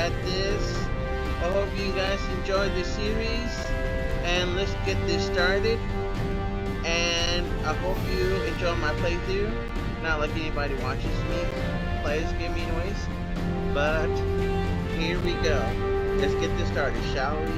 at this. I hope you guys enjoyed the series, and let's get this started. And I hope you enjoy my playthrough. Not like anybody watches me play this game anyways, but here we go. Let's get this started, shall we?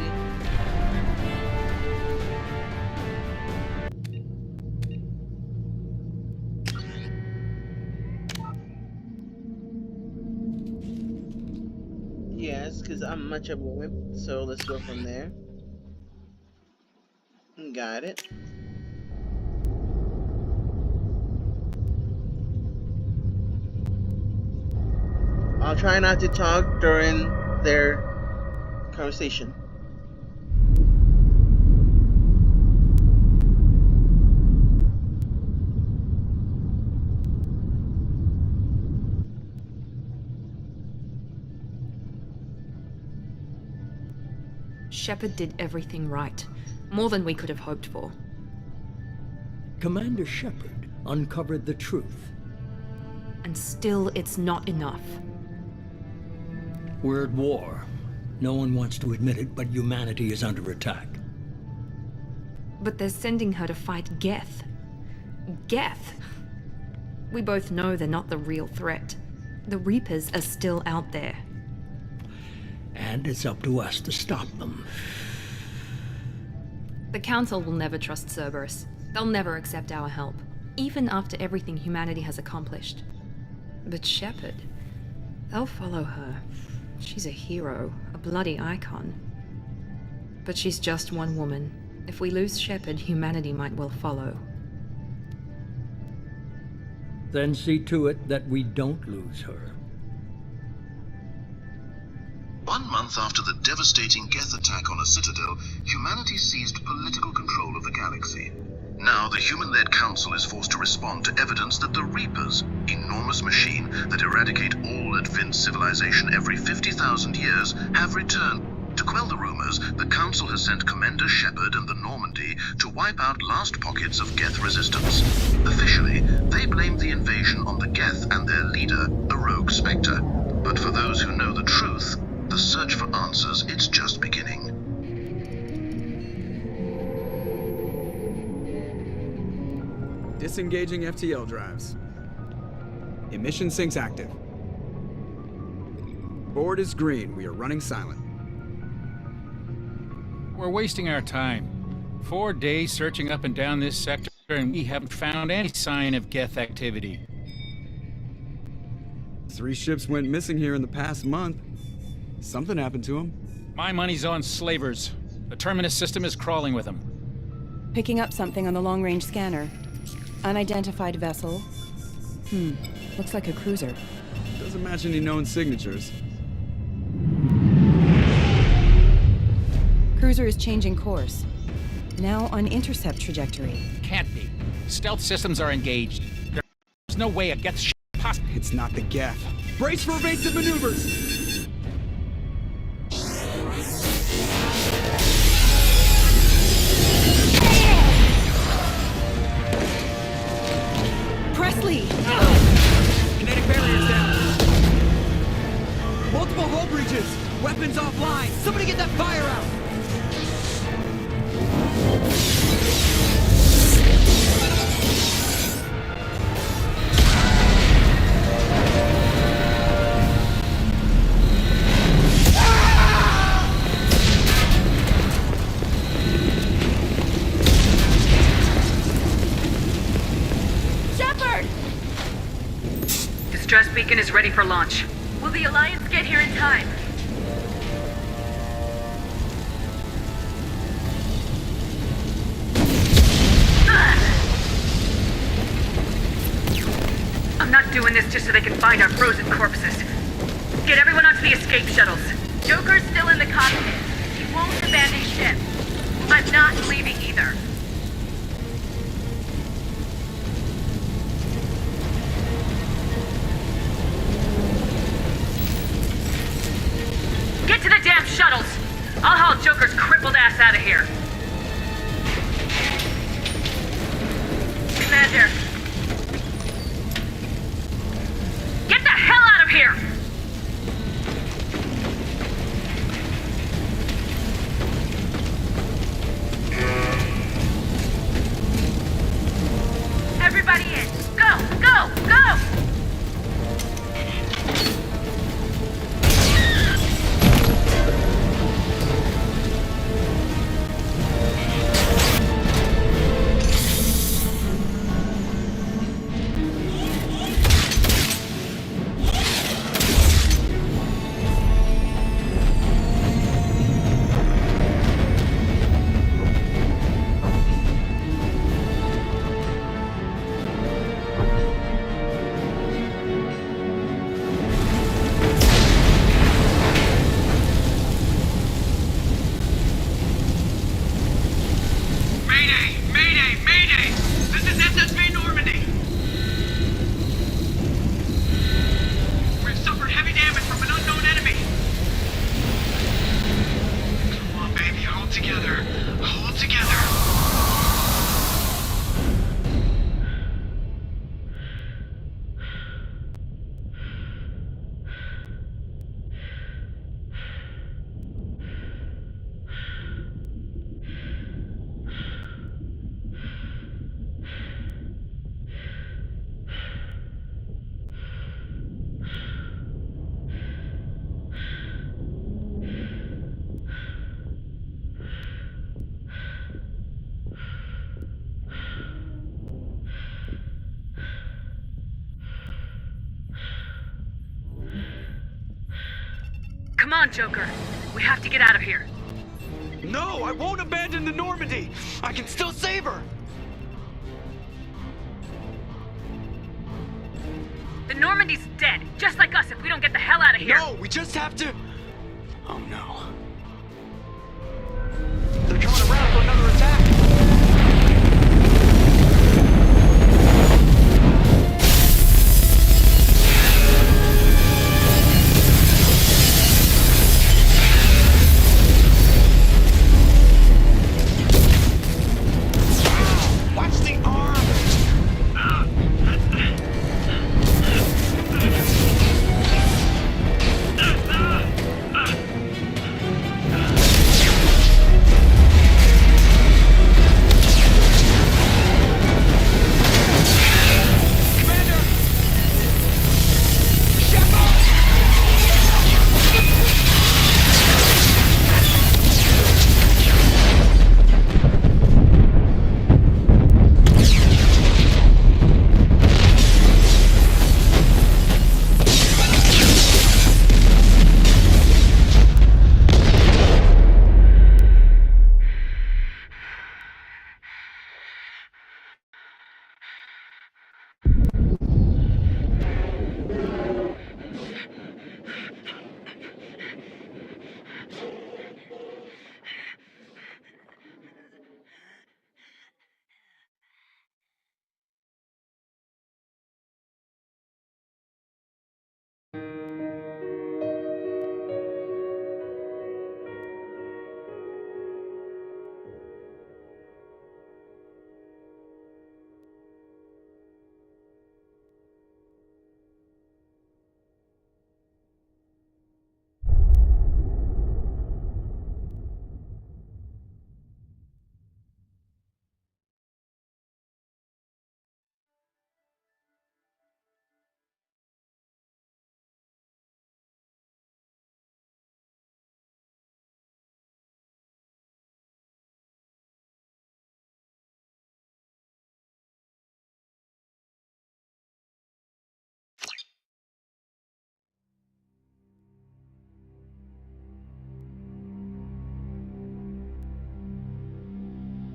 Yes, because I'm much of a wimp, so let's go from there. Got it. I'll try not to talk during their conversation. Shepard did everything right. More than we could have hoped for. Commander Shepard uncovered the truth. And still, it's not enough. We're at war. No one wants to admit it, but humanity is under attack. But they're sending her to fight Geth. Geth! We both know they're not the real threat. The Reapers are still out there. And it's up to us to stop them. The Council will never trust Cerberus. They'll never accept our help, even after everything humanity has accomplished. But Shepard, they'll follow her. She's a hero, a bloody icon. But she's just one woman. If we lose Shepard, humanity might well follow. Then see to it that we don't lose her. 1 month after the devastating Geth attack on a citadel, humanity seized political control of the galaxy. Now the human-led council is forced to respond to evidence that the Reapers, enormous machine that eradicate all advanced civilization every 50,000 years, have returned. To quell the rumors, the council has sent Commander Shepard and the Normandy to wipe out last pockets of Geth resistance. Officially, they blame the invasion on the Geth and their leader, a rogue Spectre. But for those who know the truth, the search for answers, it's just beginning. Disengaging FTL drives. Emission sinks active. Board is green. We are running silent. We're wasting our time. 4 days searching up and down this sector, and we haven't found any sign of Geth activity. 3 ships went missing here in the past month. Something happened to them. My money's on slavers. The Terminus system is crawling with them. Picking up something on the long-range scanner. Unidentified vessel. Looks like a cruiser. Doesn't match any known signatures. Cruiser is changing course. Now on intercept trajectory. Can't be. Stealth systems are engaged. There's no way a Geth ship possible. It's not the Geth. Brace for evasive maneuvers! Presley! Kinetic barriers down. Multiple hull breaches. Weapons offline. Somebody get that fire out. Distress beacon is ready for launch. Will the Alliance get here in time? I'm not doing this just so they can find our frozen corpses. Get everyone onto the escape shuttles. Joker's still in the cockpit. He won't abandon ship. I'm not leaving either. Get to the damn shuttles! I'll haul Joker's crippled ass out of here. Commander. Get the hell out of here! Come on, Joker. We have to get out of here. No, I won't abandon the Normandy. I can still save her. The Normandy's dead, just like us if we don't get the hell out of here. No, we just have to... Oh no. They're coming around for another attack. Watch the arm!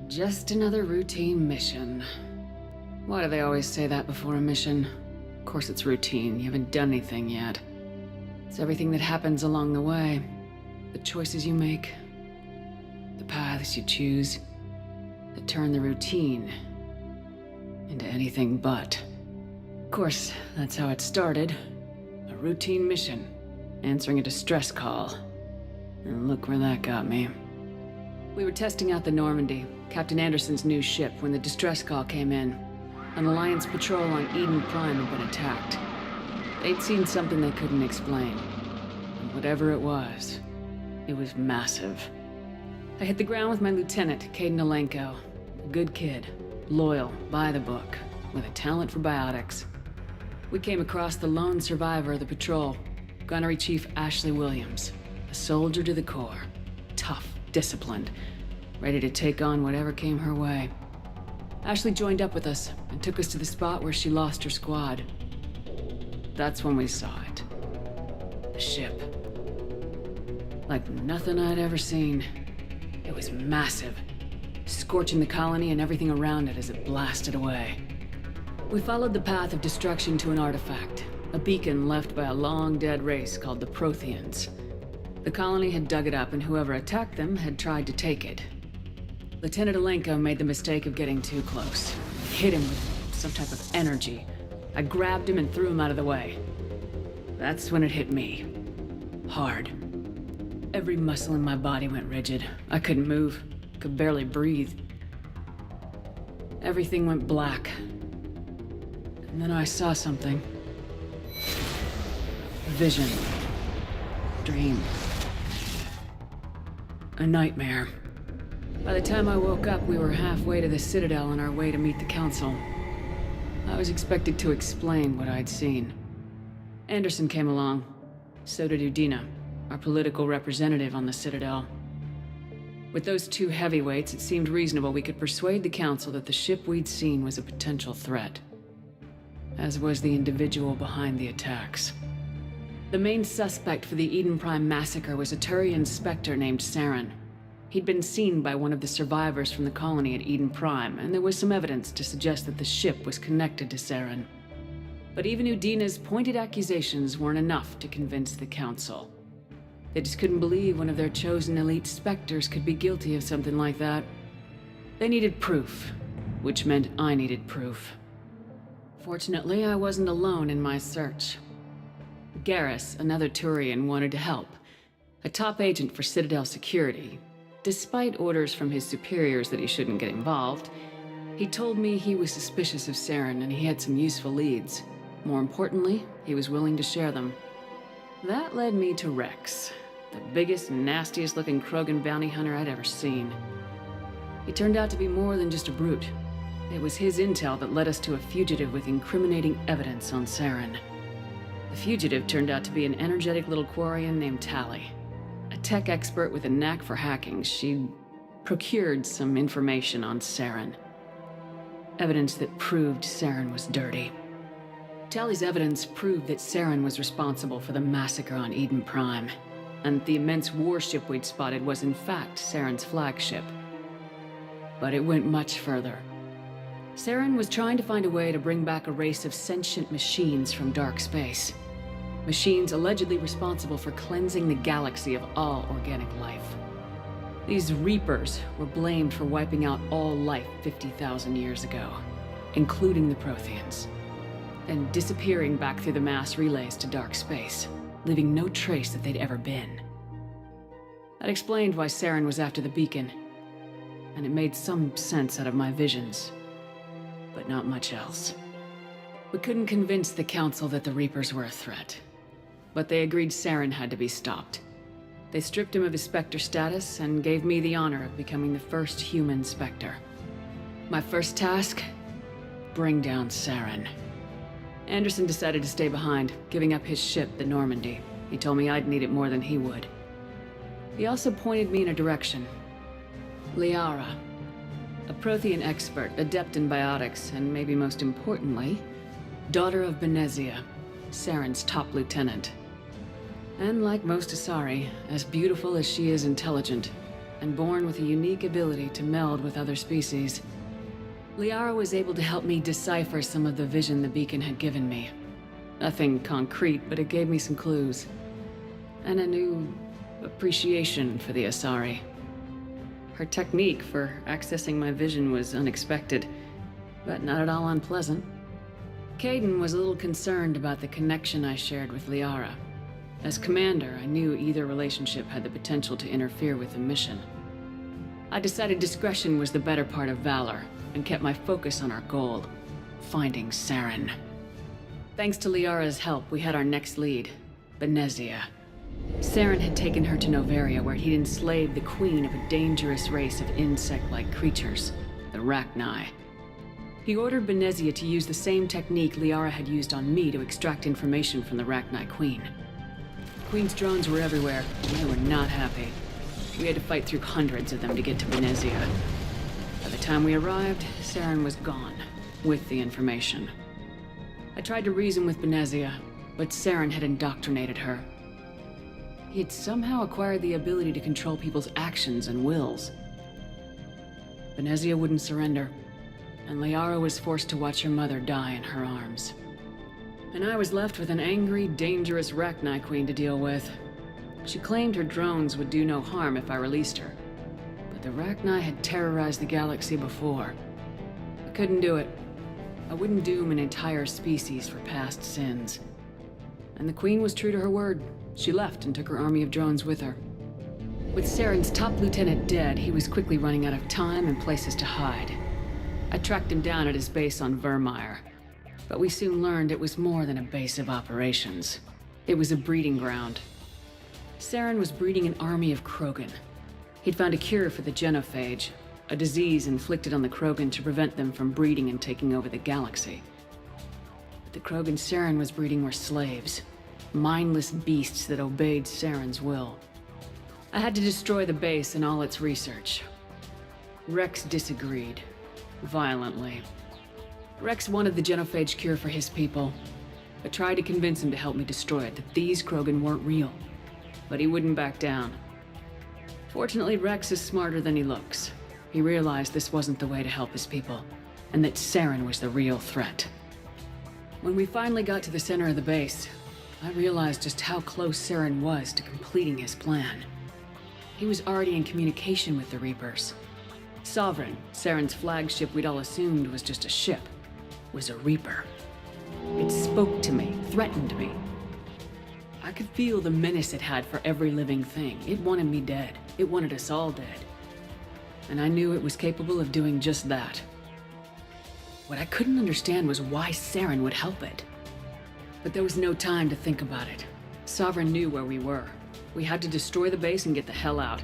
Just another routine mission. Why do they always say that before a mission? Of course it's routine, you haven't done anything yet. It's everything that happens along the way. The choices you make, the paths you choose, that turn the routine into anything but. Of course, that's how it started. A routine mission, answering a distress call. And look where that got me. We were testing out the Normandy, Captain Anderson's new ship, when the distress call came in. An Alliance patrol on Eden Prime had been attacked. They'd seen something they couldn't explain. And whatever it was massive. I hit the ground with my lieutenant, Kaidan Alenko. A good kid, loyal, by the book, with a talent for biotics. We came across the lone survivor of the patrol, Gunnery Chief Ashley Williams. A soldier to the core. Tough, disciplined, ready to take on whatever came her way. Ashley joined up with us and took us to the spot where she lost her squad. That's when we saw it. The ship. Like nothing I'd ever seen. It was massive, scorching the colony and everything around it as it blasted away. We followed the path of destruction to an artifact, a beacon left by a long-dead race called the Protheans. The colony had dug it up, and whoever attacked them had tried to take it. Lieutenant Alenko made the mistake of getting too close. Hit him with some type of energy. I grabbed him and threw him out of the way. That's when it hit me. Hard. Every muscle in my body went rigid. I couldn't move, could barely breathe. Everything went black. And then I saw something. A vision. Dream. A nightmare. By the time I woke up, we were halfway to the Citadel on our way to meet the Council. I was expected to explain what I'd seen. Anderson came along. So did Udina, our political representative on the Citadel. With those two heavyweights, it seemed reasonable we could persuade the Council that the ship we'd seen was a potential threat. As was the individual behind the attacks. The main suspect for the Eden Prime massacre was a Turian Spectre named Saren. He'd been seen by one of the survivors from the colony at Eden Prime, and there was some evidence to suggest that the ship was connected to Saren. But even Udina's pointed accusations weren't enough to convince the Council. They just couldn't believe one of their chosen elite Spectres could be guilty of something like that. They needed proof, which meant I needed proof. Fortunately, I wasn't alone in my search. Garrus, another Turian, wanted to help. A top agent for Citadel Security. Despite orders from his superiors that he shouldn't get involved, he told me he was suspicious of Saren and he had some useful leads. More importantly, he was willing to share them. That led me to Rex, the biggest, nastiest looking Krogan bounty hunter I'd ever seen. He turned out to be more than just a brute. It was his intel that led us to a fugitive with incriminating evidence on Saren. The fugitive turned out to be an energetic little Quarian named Tali. A tech expert with a knack for hacking, she'd procured some information on Saren. Evidence that proved Saren was dirty. Tali's evidence proved that Saren was responsible for the massacre on Eden Prime, and the immense warship we'd spotted was in fact Saren's flagship. But it went much further. Saren was trying to find a way to bring back a race of sentient machines from dark space. Machines allegedly responsible for cleansing the galaxy of all organic life. These Reapers were blamed for wiping out all life 50,000 years ago, including the Protheans, and disappearing back through the mass relays to dark space, leaving no trace that they'd ever been. That explained why Saren was after the beacon, and it made some sense out of my visions, but not much else. We couldn't convince the Council that the Reapers were a threat, but they agreed Saren had to be stopped. They stripped him of his Spectre status and gave me the honor of becoming the first human Spectre. My first task? Bring down Saren. Anderson decided to stay behind, giving up his ship, the Normandy. He told me I'd need it more than he would. He also pointed me in a direction. Liara, a Prothean expert, adept in biotics, and maybe most importantly, daughter of Benezia, Saren's top lieutenant. And like most Asari, as beautiful as she is intelligent, and born with a unique ability to meld with other species, Liara was able to help me decipher some of the vision the beacon had given me. Nothing concrete, but it gave me some clues. And a new appreciation for the Asari. Her technique for accessing my vision was unexpected, but not at all unpleasant. Kaidan was a little concerned about the connection I shared with Liara. As commander, I knew either relationship had the potential to interfere with the mission. I decided discretion was the better part of valor, and kept my focus on our goal, finding Saren. Thanks to Liara's help, we had our next lead, Benezia. Saren had taken her to Noveria, where he'd enslaved the queen of a dangerous race of insect-like creatures, the Rachni. He ordered Benezia to use the same technique Liara had used on me to extract information from the Rachni queen. The queen's drones were everywhere, and they were not happy. We had to fight through hundreds of them to get to Benezia. By the time we arrived, Saren was gone, with the information. I tried to reason with Benezia, but Saren had indoctrinated her. He had somehow acquired the ability to control people's actions and wills. Benezia wouldn't surrender, and Liara was forced to watch her mother die in her arms. And I was left with an angry, dangerous Rachni queen to deal with. She claimed her drones would do no harm if I released her. But the Rachni had terrorized the galaxy before. I couldn't do it. I wouldn't doom an entire species for past sins. And the queen was true to her word. She left and took her army of drones with her. With Saren's top lieutenant dead, he was quickly running out of time and places to hide. I tracked him down at his base on Vermeer, but we soon learned it was more than a base of operations. It was a breeding ground. Saren was breeding an army of Krogan. He'd found a cure for the genophage, a disease inflicted on the Krogan to prevent them from breeding and taking over the galaxy. But the Krogan Saren was breeding were slaves, mindless beasts that obeyed Saren's will. I had to destroy the base and all its research. Rex disagreed, violently. Rex wanted the genophage cure for his people. I tried to convince him to help me destroy it, that these Krogan weren't real. But he wouldn't back down. Fortunately, Rex is smarter than he looks. He realized this wasn't the way to help his people, and that Saren was the real threat. When we finally got to the center of the base, I realized just how close Saren was to completing his plan. He was already in communication with the Reapers. Sovereign, Saren's flagship we'd all assumed was just a ship, was a Reaper. It spoke to me, threatened me. I could feel the menace it had for every living thing. It wanted me dead. It wanted us all dead. And I knew it was capable of doing just that. What I couldn't understand was why Saren would help it. But there was no time to think about it. Sovereign knew where we were. We had to destroy the base and get the hell out.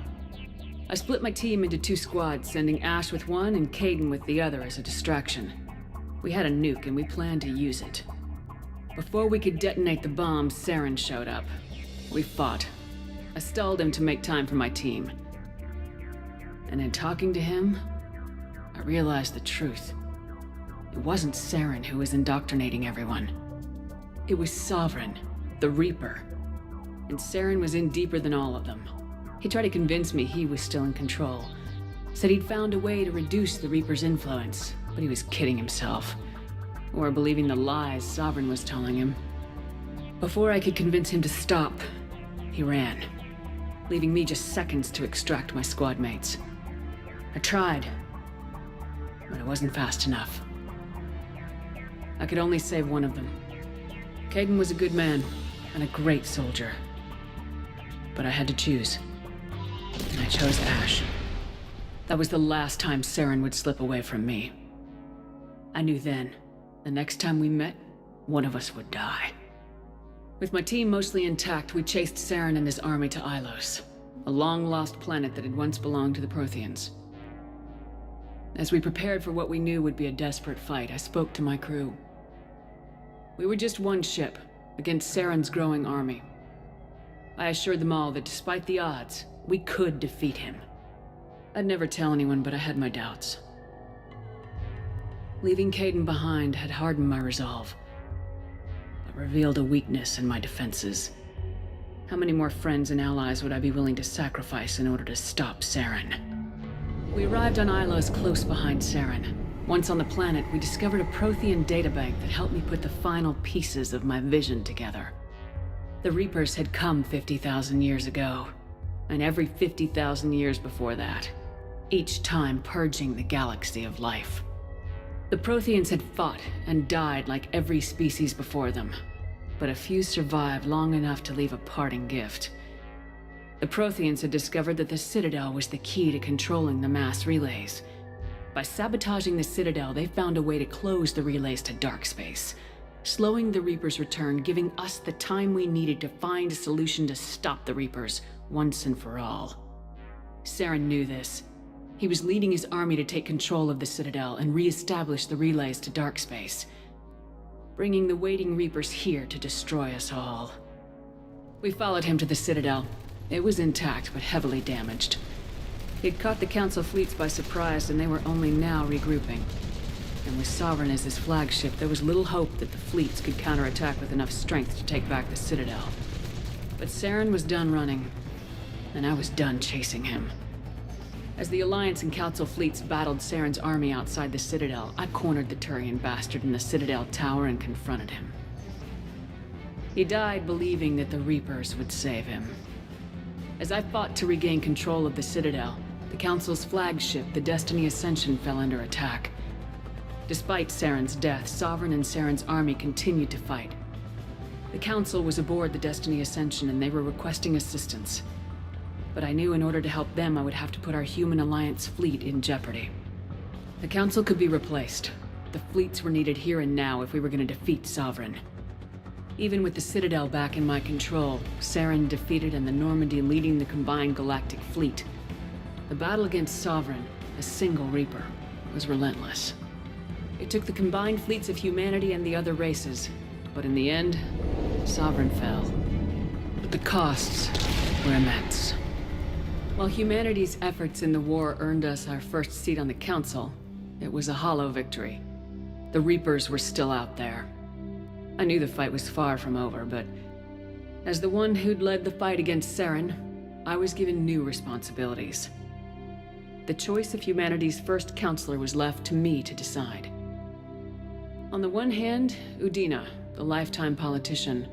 I split my team into 2 squads, sending Ash with one and Kaidan with the other as a distraction. We had a nuke and we planned to use it. Before we could detonate the bomb, Saren showed up. We fought. I stalled him to make time for my team. And in talking to him, I realized the truth. It wasn't Saren who was indoctrinating everyone. It was Sovereign, the Reaper. And Saren was in deeper than all of them. He tried to convince me he was still in control. Said he'd found a way to reduce the Reaper's influence, but he was kidding himself. Or believing the lies Sovereign was telling him. Before I could convince him to stop, he ran, leaving me just seconds to extract my squad mates. I tried, but it wasn't fast enough. I could only save one of them. Kaidan was a good man and a great soldier. But I had to choose. And I chose Ash. That was the last time Saren would slip away from me. I knew then, the next time we met, one of us would die. With my team mostly intact, we chased Saren and his army to Ilos, a long-lost planet that had once belonged to the Protheans. As we prepared for what we knew would be a desperate fight, I spoke to my crew. We were just one ship, against Saren's growing army. I assured them all that despite the odds, we could defeat him. I'd never tell anyone, but I had my doubts. Leaving Kaidan behind had hardened my resolve, but revealed a weakness in my defenses. How many more friends and allies would I be willing to sacrifice in order to stop Saren? We arrived on Ilos close behind Saren. Once on the planet, we discovered a Prothean databank that helped me put the final pieces of my vision together. The Reapers had come 50,000 years ago, and every 50,000 years before that, each time purging the galaxy of life. The Protheans had fought and died like every species before them, but a few survived long enough to leave a parting gift. The Protheans had discovered that the Citadel was the key to controlling the mass relays. By sabotaging the Citadel, they found a way to close the relays to dark space, slowing the Reapers' return, giving us the time we needed to find a solution to stop the Reapers once and for all. Saren knew this. He was leading his army to take control of the Citadel and re-establish the relays to dark space, bringing the waiting Reapers here to destroy us all. We followed him to the Citadel. It was intact, but heavily damaged. He'd caught the Council fleets by surprise, and they were only now regrouping. And with Sovereign as his flagship, there was little hope that the fleets could counterattack with enough strength to take back the Citadel. But Saren was done running, and I was done chasing him. As the Alliance and Council fleets battled Saren's army outside the Citadel, I cornered the Turian bastard in the Citadel tower and confronted him. He died believing that the Reapers would save him. As I fought to regain control of the Citadel, the Council's flagship, the Destiny Ascension, fell under attack. Despite Saren's death, Sovereign and Saren's army continued to fight. The Council was aboard the Destiny Ascension and they were requesting assistance. But I knew in order to help them, I would have to put our Human Alliance fleet in jeopardy. The Council could be replaced. The fleets were needed here and now if we were going to defeat Sovereign. Even with the Citadel back in my control, Saren defeated and the Normandy leading the combined galactic fleet, the battle against Sovereign, a single Reaper, was relentless. It took the combined fleets of humanity and the other races, but in the end, Sovereign fell. But the costs were immense. While humanity's efforts in the war earned us our first seat on the Council, it was a hollow victory. The Reapers were still out there. I knew the fight was far from over, but as the one who'd led the fight against Saren, I was given new responsibilities. The choice of humanity's first counselor was left to me to decide. On the one hand, Udina, the lifetime politician,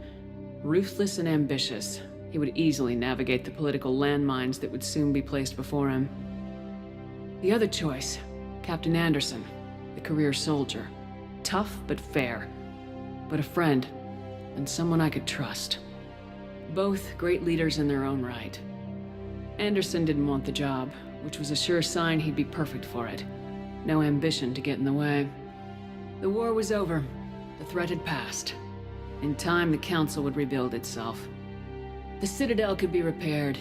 ruthless and ambitious. He would easily navigate the political landmines that would soon be placed before him. The other choice, Captain Anderson, the career soldier. Tough but fair, but a friend, and someone I could trust. Both great leaders in their own right. Anderson didn't want the job, which was a sure sign he'd be perfect for it. No ambition to get in the way. The war was over. The threat had passed. In time, the Council would rebuild itself. The Citadel could be repaired.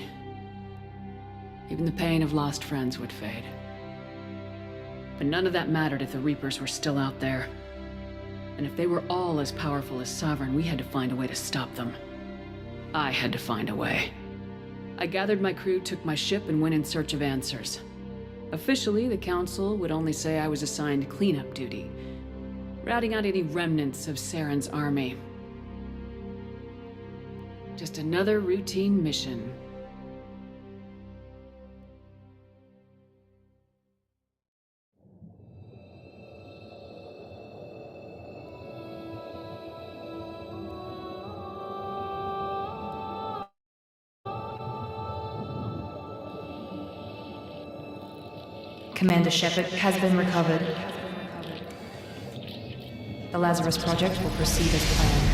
Even the pain of lost friends would fade. But none of that mattered if the Reapers were still out there. And if they were all as powerful as Sovereign, we had to find a way to stop them. I had to find a way. I gathered my crew, took my ship, and went in search of answers. Officially, the Council would only say I was assigned cleanup duty, routing out any remnants of Saren's army. Just another routine mission. Commander Shepard has been recovered. The Lazarus Project will proceed as planned.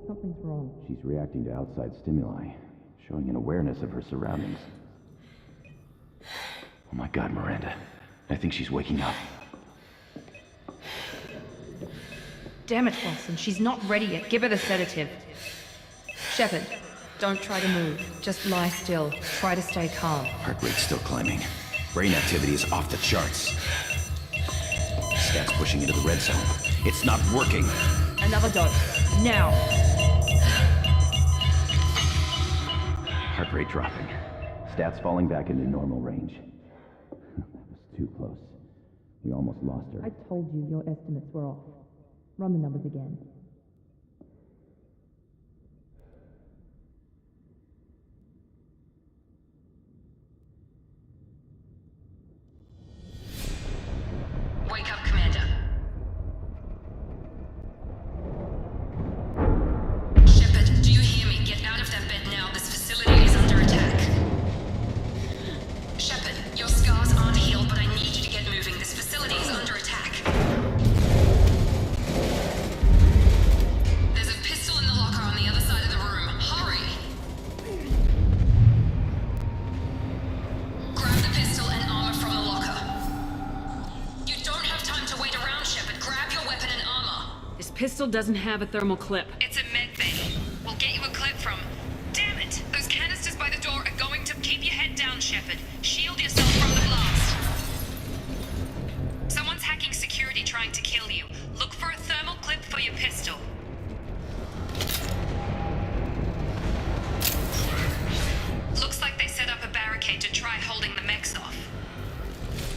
Something's wrong. She's reacting to outside stimuli, showing an awareness of her surroundings. Oh my God, Miranda. I think she's waking up. Damn it, Wilson. She's not ready yet. Give her the sedative. Shepard, don't try to move. Just lie still. Try to stay calm. Heart rate's still climbing. Brain activity is off the charts. Stats pushing into the red zone. It's not working. Another dose. Now. Heart rate dropping. Stats falling back into normal range. That was too close. We almost lost her. I told you your estimates were off. Run the numbers again. pistol doesn't have a thermal clip. It's a med bay. We'll get you a clip from... Damn it! Those canisters by the door are going to... Keep your head down, Shepard. Shield yourself from the blast. Someone's hacking security trying to kill you. Look for a thermal clip for your pistol. Looks like they set up a barricade to try holding the mechs off.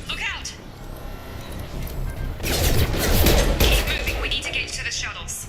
Look out! Keep moving, we need to get you to the shuttles.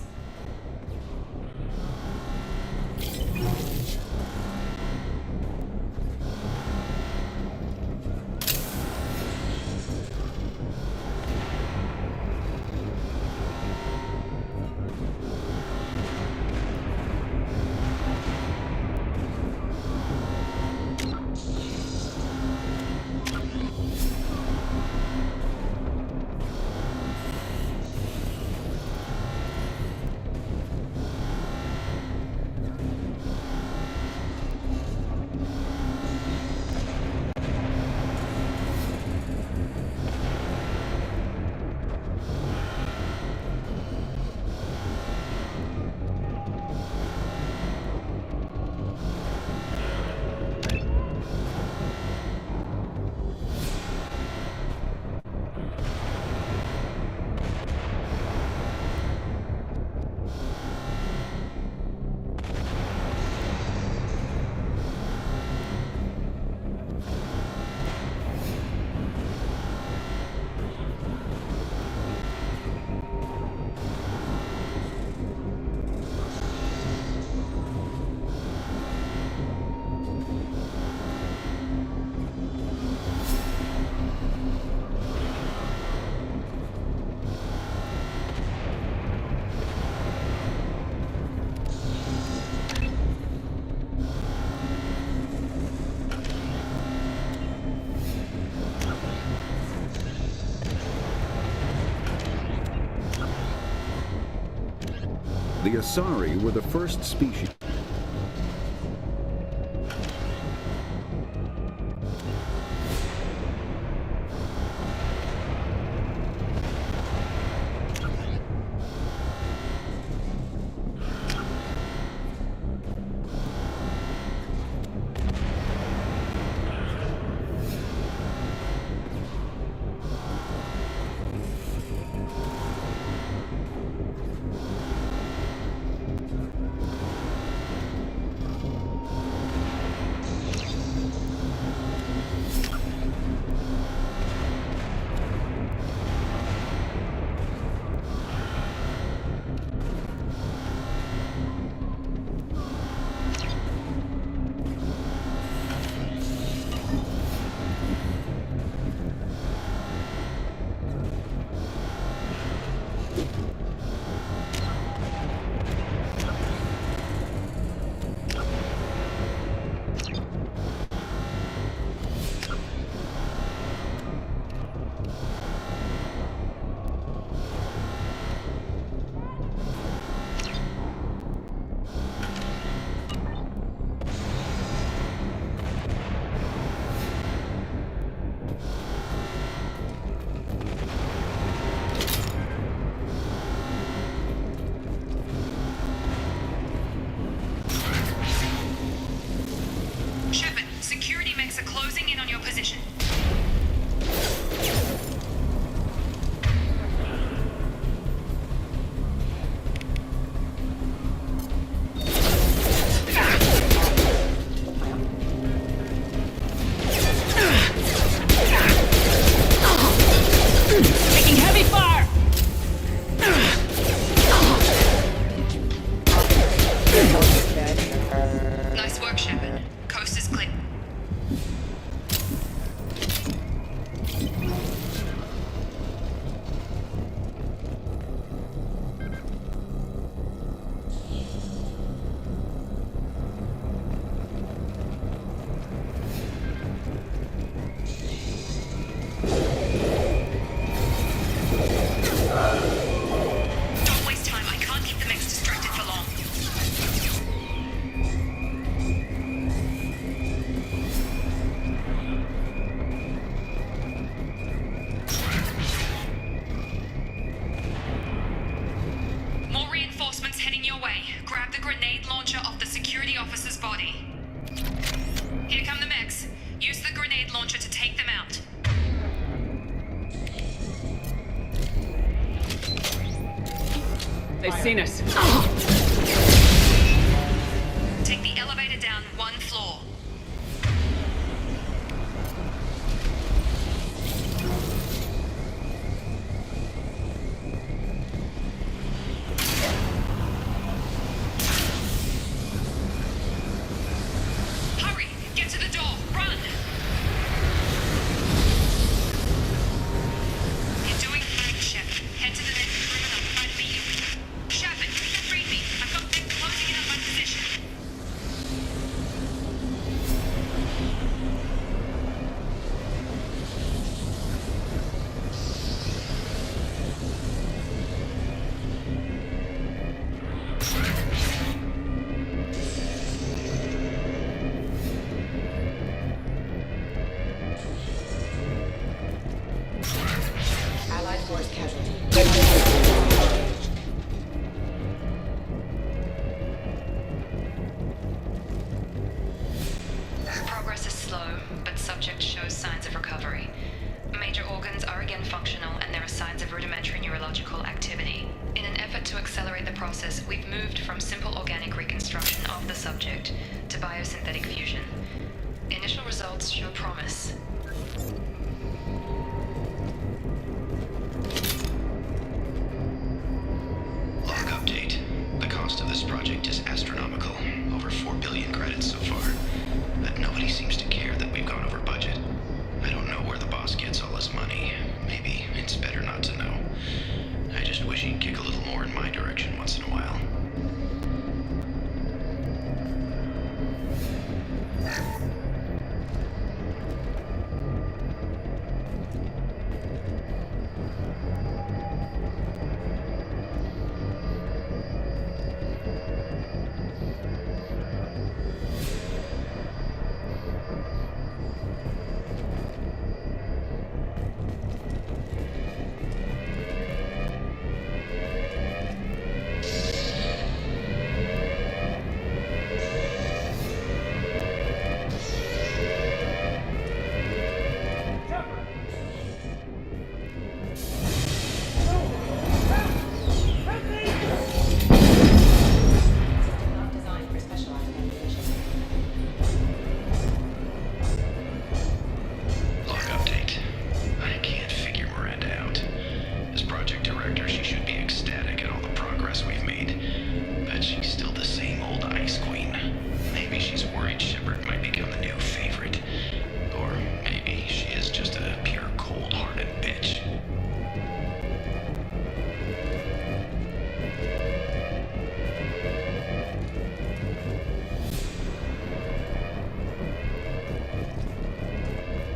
The Asari were the first species. the grenade launcher off the security officer's body. Here come the mechs. Use the grenade launcher to take them out. They've seen us. Take the elevator down 1 floor. Hurry! Get to the door! Run! You're doing fine, Shep. Head to the next room and I'll try to beat you. Shepard, read me. I've got them closing in on my position. Allied force casualty. Progress is slow, but subject shows signs of recovery. Major organs are again functional, and there are signs of rudimentary neurological activity. In an effort to accelerate the process, we've moved from simple organic reconstruction of the subject to biosynthetic fusion. Initial results show promise. Log update. The cost of this project is astronomical. Over 4 billion credits so far. But nobody seems to care that we've gone over budget. I don't know where the boss gets all his money. Maybe it's better not to know. I just wish he'd kick a little more in my direction once in a while.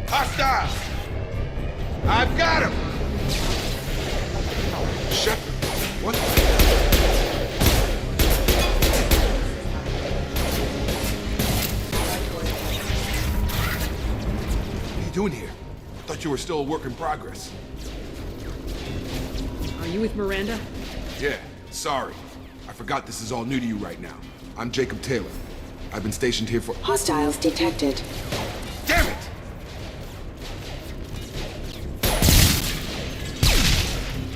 Hostile! I've got him! Shepard, what? What are you doing here? I thought you were still a work in progress. Are you with Miranda? Yeah, sorry. I forgot this is all new to you right now. I'm Jacob Taylor. I've been stationed here for— Hostiles detected. Damn it!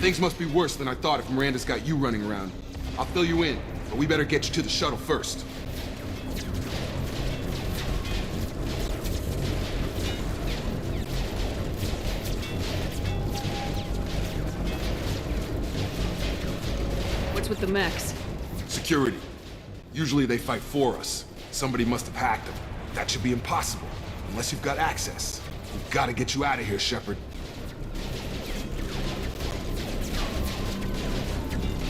Things must be worse than I thought if Miranda's got you running around. I'll fill you in, but we better get you to the shuttle first. What's with the mechs? Security. Usually they fight for us. Somebody must have hacked them. That should be impossible, unless you've got access. We've got to get you out of here, Shepard.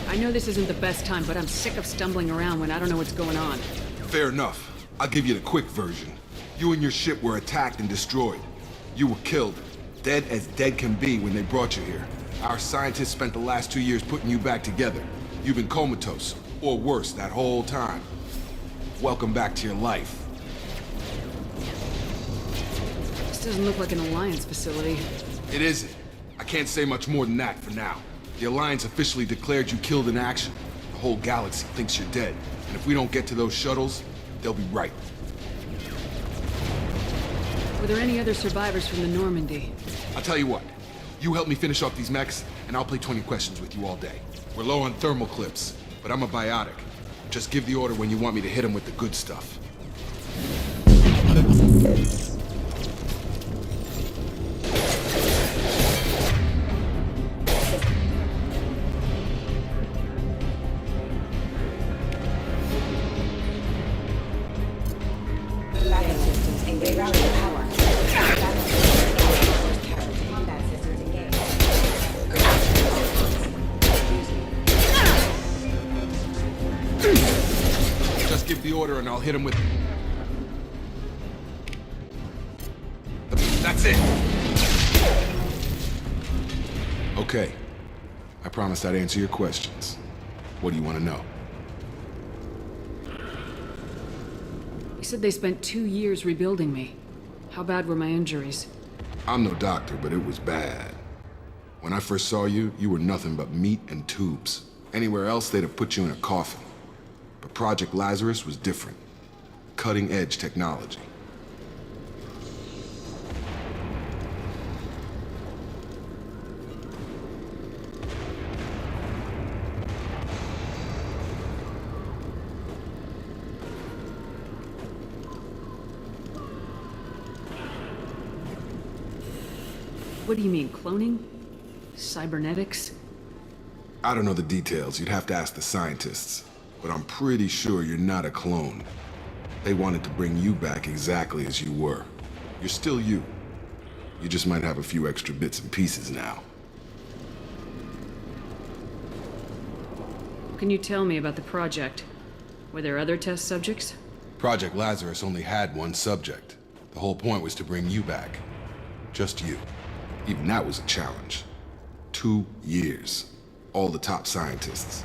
I know this isn't the best time, but I'm sick of stumbling around when I don't know what's going on. Fair enough. I'll give you the quick version. You and your ship were attacked and destroyed. You were killed. Dead as dead can be when they brought you here. Our scientists spent the last 2 years putting you back together. You've been comatose, or worse, that whole time. Welcome back to your life. This doesn't look like an Alliance facility. It isn't. I can't say much more than that for now. The Alliance officially declared you killed in action. The whole galaxy thinks you're dead. And if we don't get to those shuttles, they'll be right. Were there any other survivors from the Normandy? I'll tell you what. You help me finish off these mechs, and I'll play 20 questions with you all day. We're low on thermal clips, but I'm a biotic. Just give the order when you want me to hit them with the good stuff. Just give the order and I'll hit him with... That's it! Okay. I promised I'd answer your questions. What do you want to know? You said they spent 2 years rebuilding me. How bad were my injuries? I'm no doctor, but it was bad. When I first saw you, you were nothing but meat and tubes. Anywhere else, they'd have put you in a coffin. But Project Lazarus was different. Cutting-edge technology. What do you mean, cloning? Cybernetics? I don't know the details. You'd have to ask the scientists. But I'm pretty sure you're not a clone. They wanted to bring you back exactly as you were. You're still you. You just might have a few extra bits and pieces now. What can you tell me about the project? Were there other test subjects? Project Lazarus only had one subject. The whole point was to bring you back. Just you. Even that was a challenge. 2 years. All the top scientists.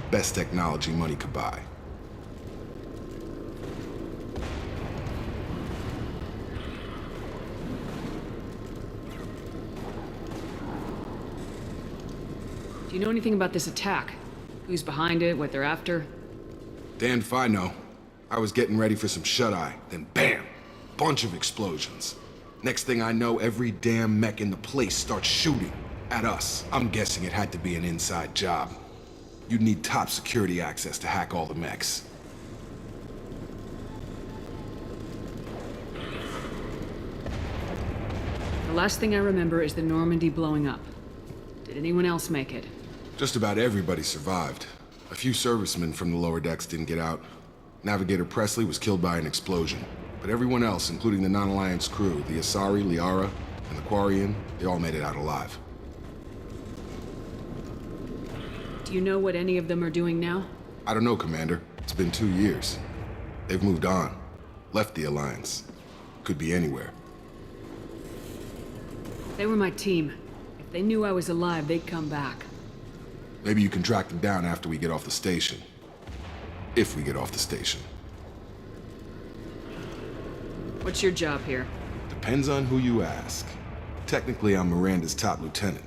Best technology money could buy. Do you know anything about this attack? Who's behind it, what they're after? Damned if I know. I was getting ready for some shut-eye, then bam! Bunch of explosions. Next thing I know, every damn mech in the place starts shooting at us. I'm guessing it had to be an inside job. You'd need top security access to hack all the mechs. The last thing I remember is the Normandy blowing up. Did anyone else make it? Just about everybody survived. A few servicemen from the lower decks didn't get out. Navigator Presley was killed by an explosion. But everyone else, including the non-Alliance crew, the Asari, Liara, and the Quarian, they all made it out alive. Do you know what any of them are doing now? I don't know, Commander. It's been 2 years. They've moved on. Left the Alliance. Could be anywhere. They were my team. If they knew I was alive, they'd come back. Maybe you can track them down after we get off the station. If we get off the station. What's your job here? Depends on who you ask. Technically, I'm Miranda's top lieutenant.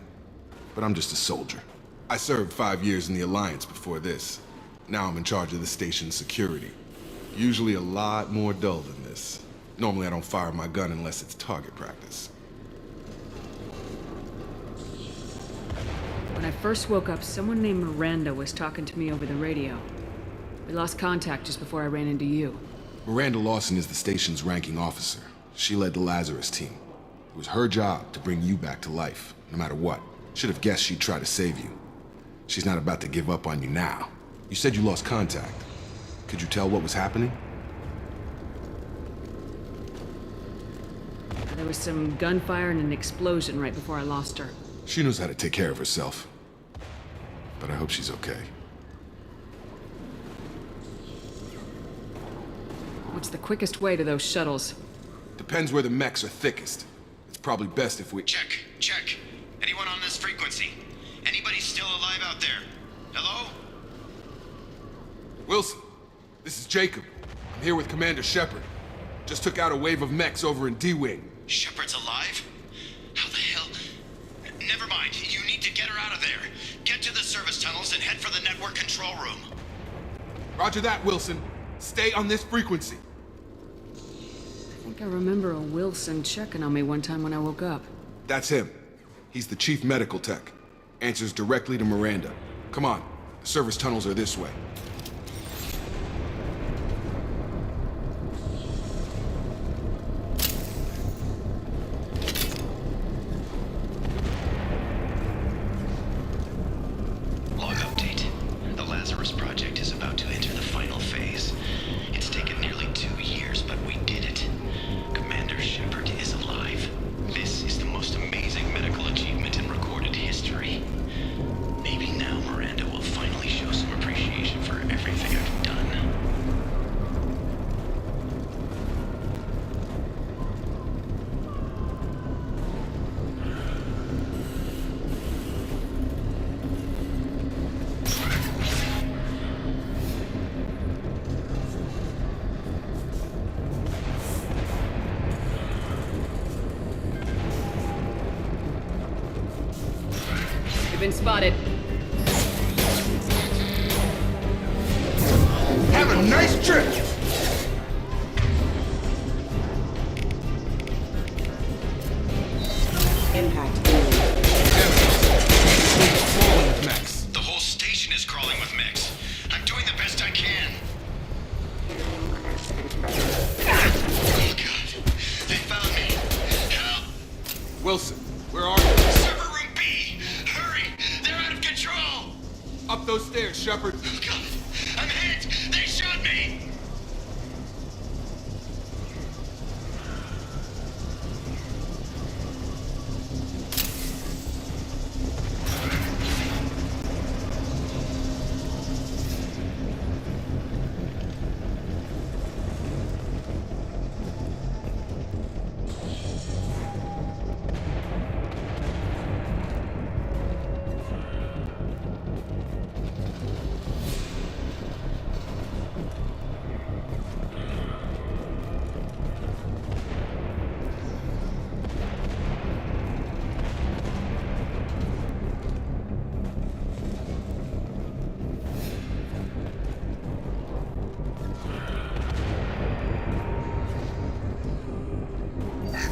But I'm just a soldier. I served 5 years in the Alliance before this. Now I'm in charge of the station's security. Usually a lot more dull than this. Normally I don't fire my gun unless it's target practice. When I first woke up, someone named Miranda was talking to me over the radio. We lost contact just before I ran into you. Miranda Lawson is the station's ranking officer. She led the Lazarus team. It was her job to bring you back to life, no matter what. Should have guessed she'd try to save you. She's not about to give up on you now. You said you lost contact. Could you tell what was happening? There was some gunfire and an explosion right before I lost her. She knows how to take care of herself. But I hope she's okay. What's the quickest way to those shuttles? Depends where the mechs are thickest. It's probably best if we... Check. Anyone on this frequency? Anybody still alive out there? Hello? Wilson, this is Jacob. I'm here with Commander Shepard. Just took out a wave of mechs over in D-Wing. Shepard's alive? How the hell? Never mind. You need to get her out of there. Get to the service tunnels and head for the network control room. Roger that, Wilson. Stay on this frequency. I think I remember a Wilson checking on me one time when I woke up. That's him. He's the chief medical tech. Answers directly to Miranda. Come on, the service tunnels are this way. Log update. The Lazarus Project is about to enter the final phase. It's taken nearly 2 years, but we did it. Commander Shepard is alive. This is the most amazing medical achievement in recorded history. Maybe now Miranda will finally show some appreciation for everything I've done. You've been spotted. Have a nice trip! Impact. The whole station is crawling with mechs. I'm doing the best I can. Oh god. They found me. Help! Wilson, where are you? Server room B! Hurry! They're out of control! Up those stairs, Shepard. Oh god! I'm hit! They shot me!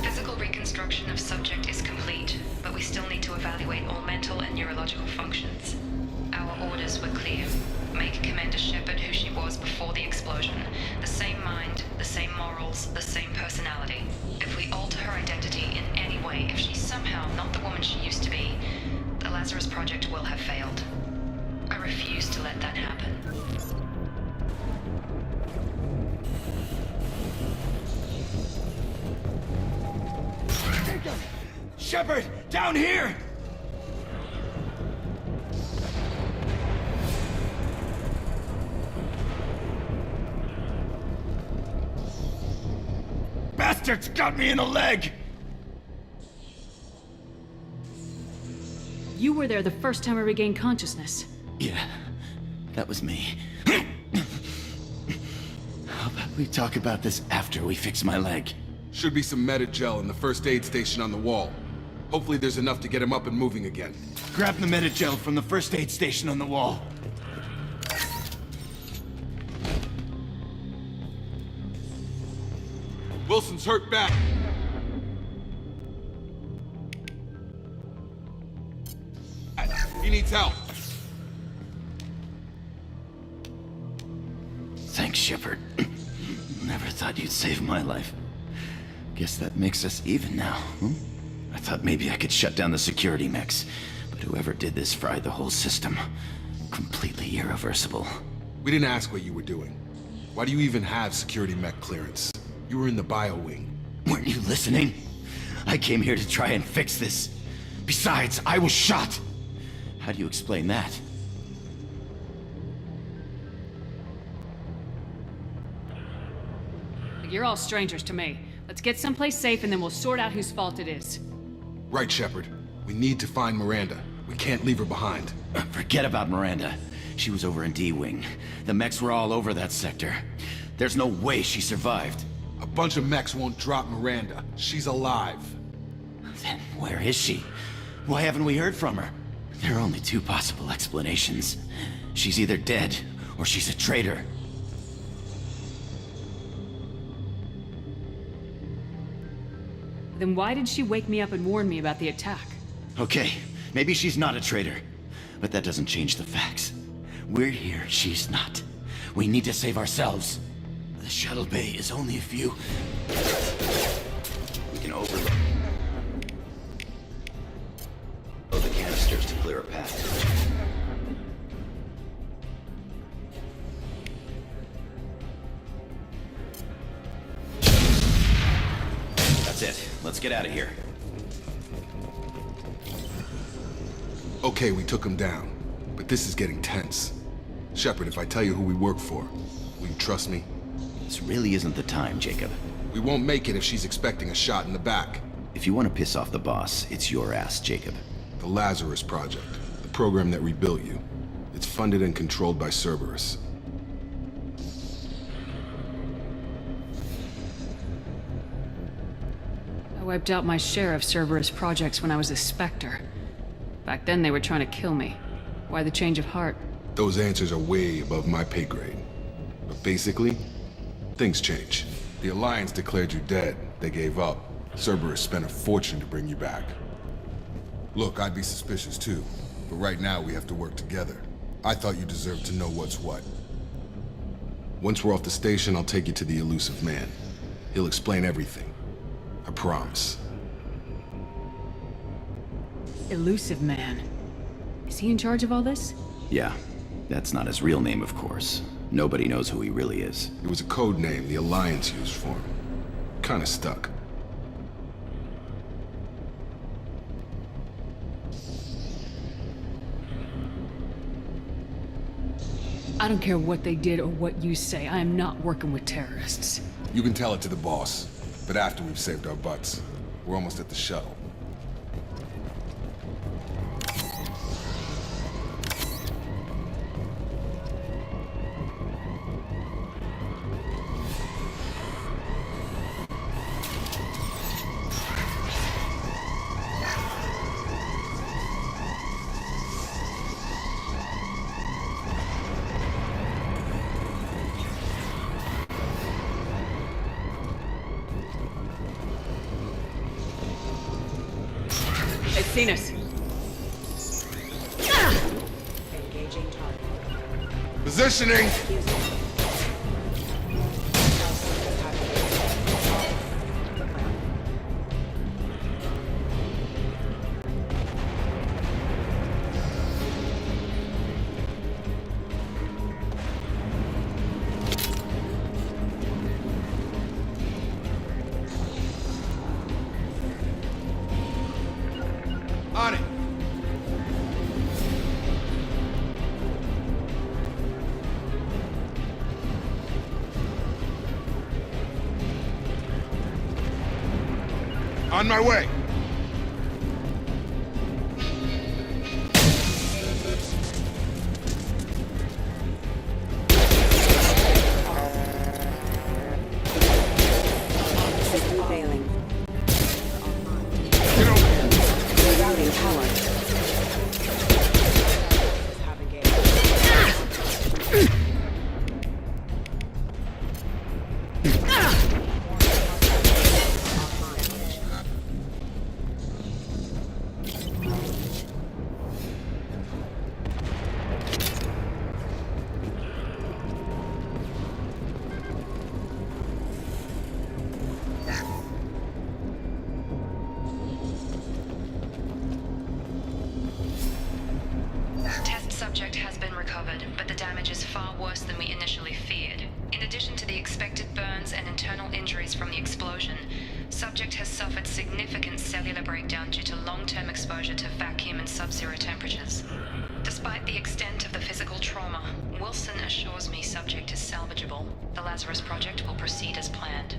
Physical reconstruction of subject is complete, but we still need to evaluate all mental and neurological functions. Our orders were clear. Make Commander Shepard who she was before the explosion. The same mind, the same morals, the same personality. If we alter her identity in any way, if she's somehow not the woman she used to be, the Lazarus Project will have failed. I refuse to let that happen. Shepard, down here! Bastards got me in the leg! You were there the first time I regained consciousness. Yeah, that was me. How about we talk about this after we fix my leg? Should be some Medi-gel in the first aid station on the wall. Hopefully there's enough to get him up and moving again. Grab the Medi-gel from the first aid station on the wall. Wilson's hurt bad. He needs help. Thanks, Shepard. Never thought you'd save my life. Guess that makes us even now, hmm? I thought maybe I could shut down the security mechs, but whoever did this fried the whole system. Completely irreversible. We didn't ask what you were doing. Why do you even have security mech clearance? You were in the bio wing. Weren't you listening? I came here to try and fix this. Besides, I was shot. How do you explain that? You're all strangers to me. Let's get someplace safe and then we'll sort out whose fault it is. Right, Shepard. We need to find Miranda. We can't leave her behind. Forget about Miranda. She was over in D-Wing. The mechs were all over that sector. There's no way she survived. A bunch of mechs won't drop Miranda. She's alive. Then where is she? Why haven't we heard from her? There are only two possible explanations. She's either dead, or she's a traitor. Then why did she wake me up and warn me about the attack? Okay, maybe she's not a traitor, but that doesn't change the facts. We're here, she's not. We need to save ourselves. The shuttle bay is only a few... We can overload the canisters to clear a path. That's it. Let's get out of here. Okay, we took him down, but this is getting tense. Shepard, if I tell you who we work for, will you trust me? This really isn't the time, Jacob. We won't make it if she's expecting a shot in the back. If you want to piss off the boss, it's your ass, Jacob. The Lazarus Project, the program that rebuilt you. It's funded and controlled by Cerberus. I wiped out my share of Cerberus projects when I was a Spectre. Back then they were trying to kill me. Why the change of heart? Those answers are way above my pay grade. But basically, things change. The Alliance declared you dead. They gave up. Cerberus spent a fortune to bring you back. Look, I'd be suspicious too. But right now we have to work together. I thought you deserved to know what's what. Once we're off the station, I'll take you to the Elusive Man. He'll explain everything. I promise. Elusive Man. Is he in charge of all this? Yeah. That's not his real name, of course. Nobody knows who he really is. It was a code name the Alliance used for him. Kinda stuck. I don't care what they did or what you say. I am not working with terrorists. You can tell it to the boss, but after we've saved our butts. We're almost at the shuttle. They've seen us. Engaging target. Positioning! On it! On my way! System failing. Get over here! Rerouting power. Have engaged. Test subject has been recovered, but the damage is far worse than we initially feared. In addition to the expected burns and internal injuries from the explosion, subject has suffered significant cellular breakdown due to long-term exposure to vacuum and sub-zero temperatures. Despite the extent of the physical trauma, Wilson assures me subject is salvageable. The Lazarus Project will proceed as planned.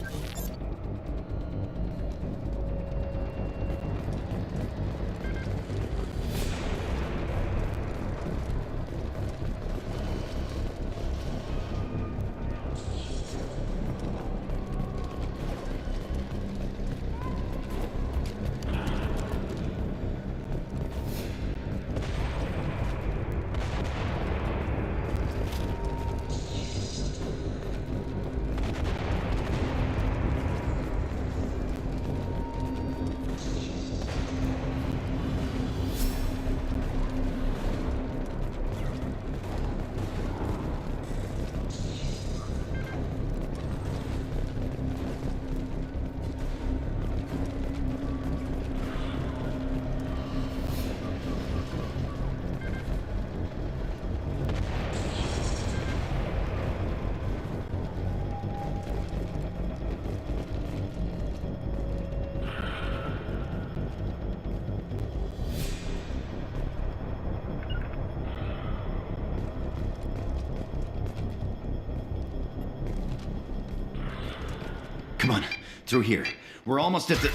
Come on, through here. We're almost at the...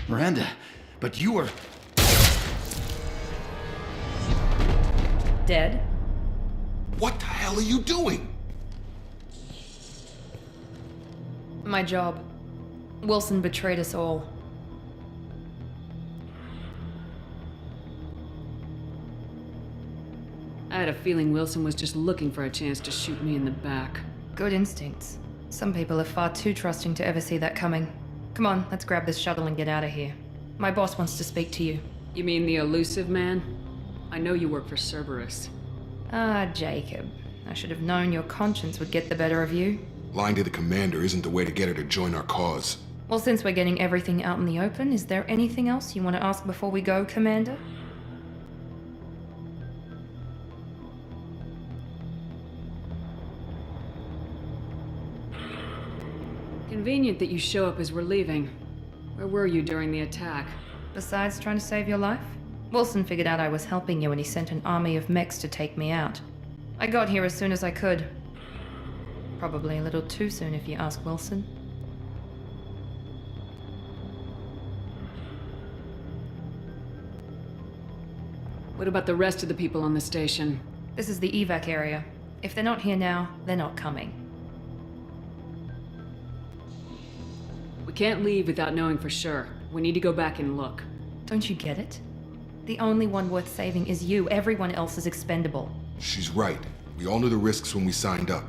Miranda, but you are... Dead? What the hell are you doing? My job. Wilson betrayed us all. I had a feeling Wilson was just looking for a chance to shoot me in the back. Good instincts. Some people are far too trusting to ever see that coming. Come on, let's grab this shuttle and get out of here. My boss wants to speak to you. You mean the elusive man? I know you work for Cerberus. Ah, Jacob. I should have known your conscience would get the better of you. Lying to the commander isn't the way to get her to join our cause. Well, since we're getting everything out in the open, is there anything else you want to ask before we go, Commander? Convenient that you show up as we're leaving. Where were you during the attack? Besides trying to save your life? Wilson figured out I was helping you and he sent an army of mechs to take me out. I got here as soon as I could. Probably a little too soon if you ask Wilson. What about the rest of the people on the station? This is the evac area. If they're not here now, they're not coming. We can't leave without knowing for sure. We need to go back and look. Don't you get it? The only one worth saving is you. Everyone else is expendable. She's right. We all knew the risks when we signed up.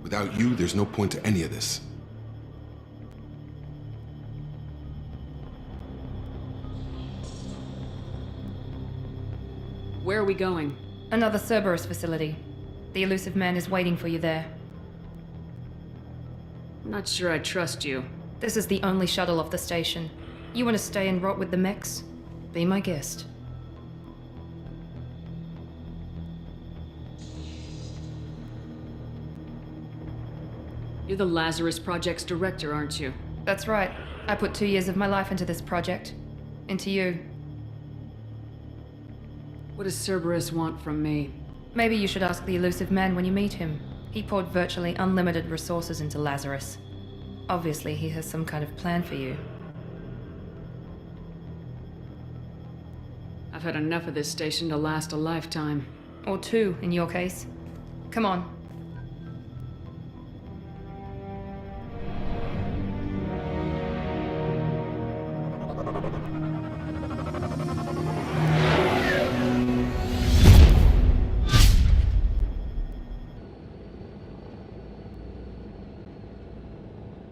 Without you, there's no point to any of this. Where are we going? Another Cerberus facility. The elusive man is waiting for you there. I'm not sure I trust you. This is the only shuttle off the station. You want to stay and rot with the mechs? Be my guest. You're the Lazarus Project's director, aren't you? That's right. I put 2 years of my life into this project. Into you. What does Cerberus want from me? Maybe you should ask the elusive man when you meet him. He poured virtually unlimited resources into Lazarus. Obviously, he has some kind of plan for you. I've had enough of this station to last a lifetime. Or 2, in your case. Come on.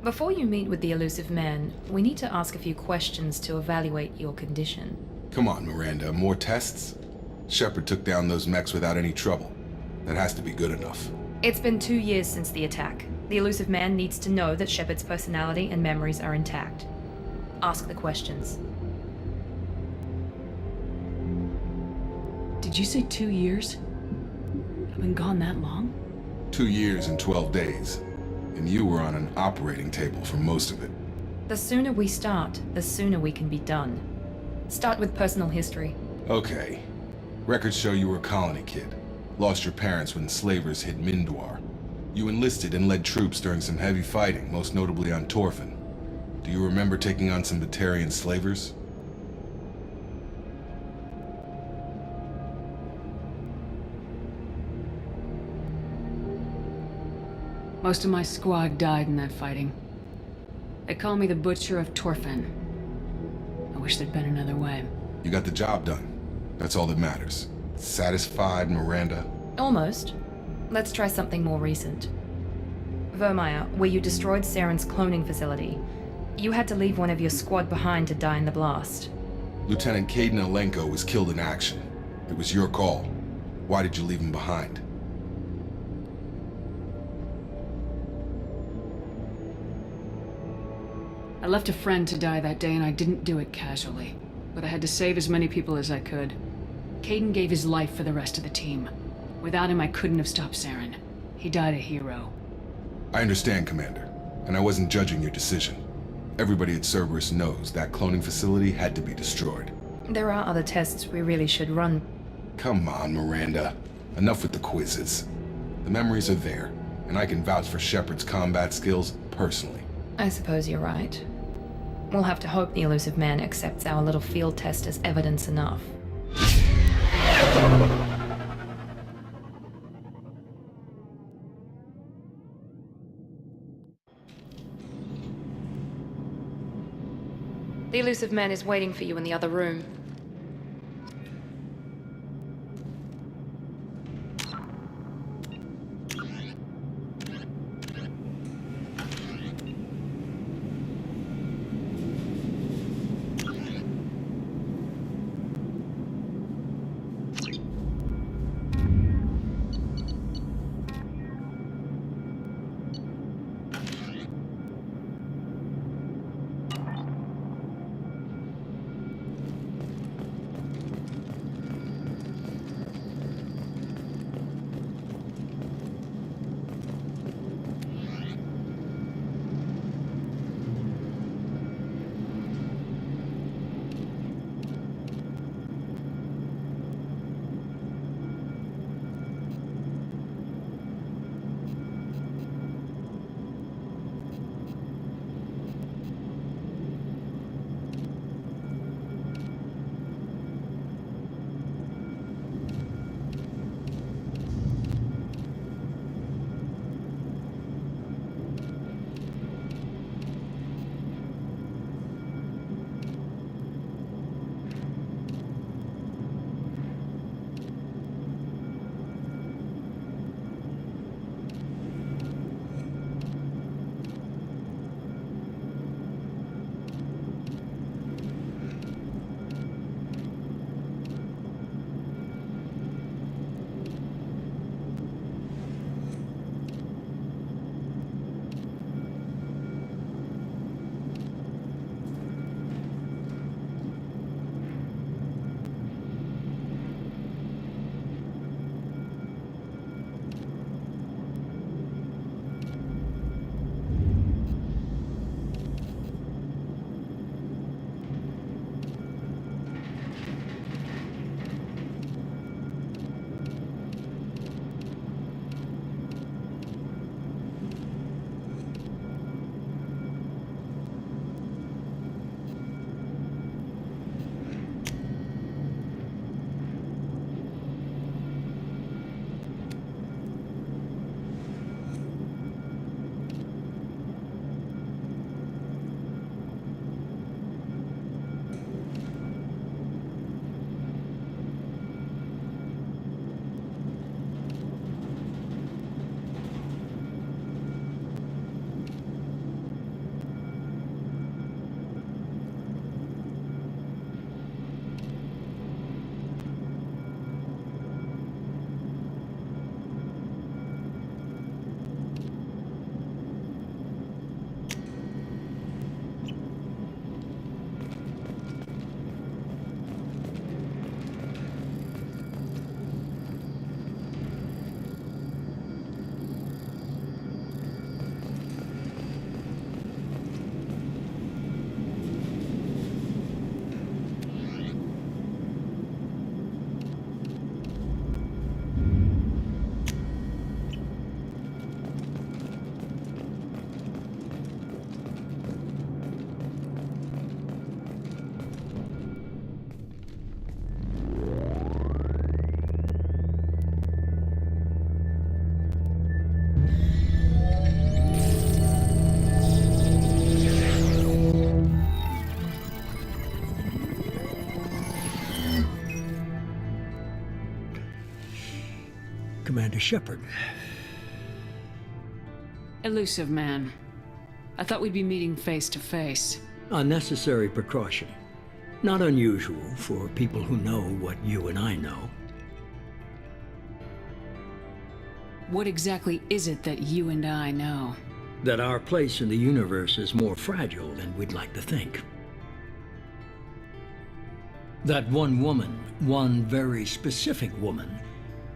Before you meet with the elusive man, we need to ask a few questions to evaluate your condition. Come on, Miranda, more tests? Shepard took down those mechs without any trouble. That has to be good enough. It's been 2 years since the attack. The elusive man needs to know that Shepard's personality and memories are intact. Ask the questions. Did you say 2 years? I've been gone that long? 2 years and 12 days. And you were on an operating table for most of it. The sooner we start, the sooner we can be done. Start with personal history. Okay. Records show you were a colony kid. Lost your parents when slavers hit Mindwar. You enlisted and led troops during some heavy fighting, most notably on Torfin. Do you remember taking on some Batarian slavers? Most of my squad died in that fighting. They call me the Butcher of Torfin. I wish there'd been another way. You got the job done. That's all that matters. Satisfied, Miranda? Almost. Let's try something more recent. Vermeer, where you destroyed Saren's cloning facility. You had to leave one of your squad behind to die in the blast. Lieutenant Kaidan Alenko was killed in action. It was your call. Why did you leave him behind? I left a friend to die that day and I didn't do it casually. But I had to save as many people as I could. Kaidan gave his life for the rest of the team. Without him, I couldn't have stopped Saren. He died a hero. I understand, Commander. And I wasn't judging your decision. Everybody at Cerberus knows that cloning facility had to be destroyed. There are other tests we really should run. Come on, Miranda. Enough with the quizzes. The memories are there, and I can vouch for Shepard's combat skills personally. I suppose you're right. We'll have to hope the Illusive Man accepts our little field test as evidence enough. The Illusive Man is waiting for you in the other room. Commander Shepard. Illusive Man. I thought we'd be meeting face to face. Unnecessary precaution. Not unusual for people who know what you and I know. What exactly is it that you and I know? That our place in the universe is more fragile than we'd like to think. That one woman, one very specific woman,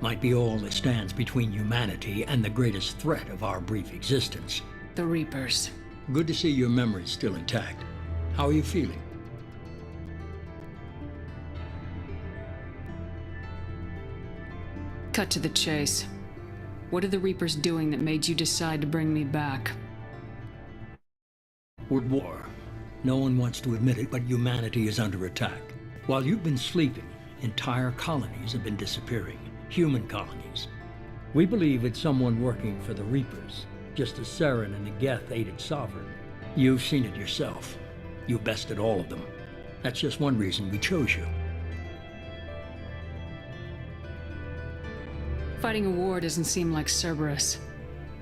might be all that stands between humanity and the greatest threat of our brief existence. The Reapers. Good to see your memory's still intact. How are you feeling? Cut to the chase. What are the Reapers doing that made you decide to bring me back? World War. No one wants to admit it, but humanity is under attack. While you've been sleeping, entire colonies have been disappearing. Human colonies. We believe it's someone working for the Reapers, just as Saren and the Geth aided Sovereign. You've seen it yourself. You bested all of them. That's just one reason we chose you. Fighting a war doesn't seem like Cerberus.